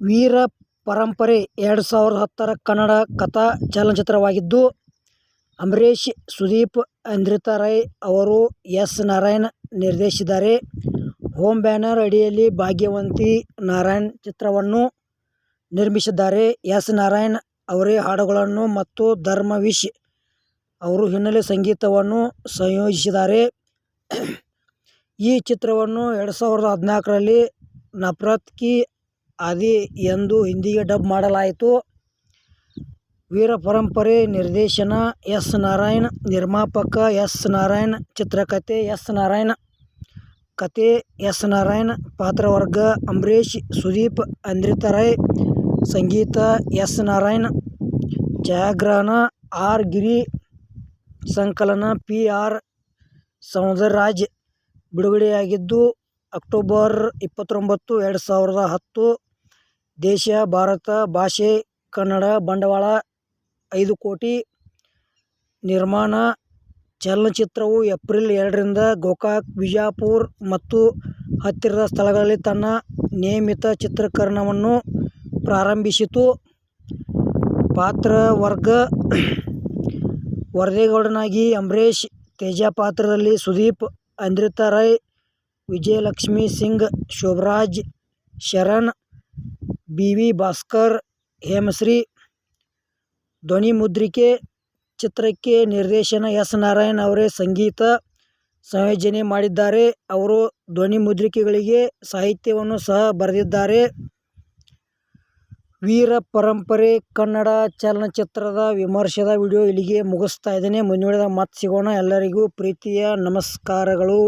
ವೀರ ಪರಂಪರೆ 2010ರ ಕನ್ನಡ ಕಥಾ ಚಲನಚಿತ್ರವಾಗಿದ್ದು, ಅಂಬರೀಶ್, ಸುದೀಪ್, ಐಂದ್ರಿತಾ ರೈ ಅವರು ಎಸ್. ನಾರಾಯಣ್ ನಿರ್ದೇಶಿಸಿದ್ದಾರೆ. ಹೋಮ್ ಬ್ಯಾನರ್ ಅಡಿಯಲ್ಲಿ ಭಾಗ್ಯವಂತಿ ನಾರಾಯಣ್ ಚಿತ್ರವನ್ನು ನಿರ್ಮಿಸಿದ್ದಾರೆ. ಎಸ್. ನಾರಾಯಣ್ ಅವರೇ ಹಾಡುಗಳನ್ನು ಮತ್ತು ಧರ್ಮವೀಶ್ ಅವರು ಹಿನ್ನೆಲೆ ಸಂಗೀತವನ್ನು ಸಂಯೋಜಿಸಿದ್ದಾರೆ. ಈ ಚಿತ್ರವನ್ನು 2014ರಲ್ಲಿ ನಫರತ್ ಕಿ ಆದಿ ಎಂದು ಹಿಂದಿಗೆ ಡಬ್ ಮಾಡಲಾಯಿತು. ವೀರಪರಂಪರೆ ನಿರ್ದೇಶನ ಎಸ್. ನಾರಾಯಣ್, ನಿರ್ಮಾಪಕ ಎಸ್. ನಾರಾಯಣ್, ಚಿತ್ರಕಥೆ ಎಸ್. ನಾರಾಯಣ್, ಕಥೆ ಎಸ್. ನಾರಾಯಣ್, ಪಾತ್ರವರ್ಗ ಅಂಬರೀಶ್, ಸುದೀಪ್, ಐಂದ್ರಿತಾ ರೈ, ಸಂಗೀತ ಎಸ್. ನಾರಾಯಣ್, ಛಾಯಾಗ್ರಹಣ ಆರ್. ಗಿರಿ, ಸಂಕಲನ ಪಿ. ಆರ್. ಸೌಂದರರಾಜ್. ಬಿಡುಗಡೆಯಾಗಿದ್ದು ಅಕ್ಟೋಬರ್ 29, 2010. ದೇಶ ಭಾರತ. ಭಾಷೆ ಕನ್ನಡ. ಬಂಡವಾಳ 5 ಕೋಟಿ. ನಿರ್ಮಾಣ ಚಲನಚಿತ್ರವು ಏಪ್ರಿಲ್ 2ರಿಂದ ಗೋಕಾಕ್, ವಿಜಾಪುರ ಮತ್ತು ಹತ್ತಿರದ ಸ್ಥಳಗಳಲ್ಲಿ ತನ್ನ ನಿಯಮಿತ ಚಿತ್ರೀಕರಣವನ್ನು ಪ್ರಾರಂಭಿಸಿತು. ಪಾತ್ರವರ್ಗ ವರದೇಗೌಡನಾಗಿ ಅಂಬರೀಶ್, ತೇಜ ಪಾತ್ರದಲ್ಲಿ ಸುದೀಪ್, ಐಂದ್ರಿತಾ ರೈ, ವಿಜಯಲಕ್ಷ್ಮಿ ಸಿಂಗ್, ಶೋಭರಾಜ್, ಶರಣ್, ಬಿ. ವಿ. ಭಾಸ್ಕರ್, ಹೇಮಶ್ರೀ. ಧ್ವನಿಮುದ್ರಿಕೆ ಚಿತ್ರಕ್ಕೆ ನಿರ್ದೇಶನ ಎಸ್. ನಾರಾಯಣ್ ಅವರೇ ಸಂಗೀತ ಸಂಯೋಜನೆ ಮಾಡಿದ್ದಾರೆ. ಅವರು ಧ್ವನಿಮುದ್ರಿಕೆಗಳಿಗೆ ಸಾಹಿತ್ಯವನ್ನು ಸಹ ಬರೆದಿದ್ದಾರೆ. ವೀರಪರಂಪರೆ ಕನ್ನಡ ಚಲನಚಿತ್ರದ ವಿಮರ್ಶೆದ ವಿಡಿಯೋ ಇಲ್ಲಿಗೆ ಮುಗಿಸ್ತಾ ಇದ್ದೇನೆ. ಮುಂದಿನ ವಿಡಿಯೋದಾಗ ಮತ್ತೆ ಸಿಗೋಣ. ಎಲ್ಲರಿಗೂ ಪ್ರೀತಿಯ ನಮಸ್ಕಾರಗಳು.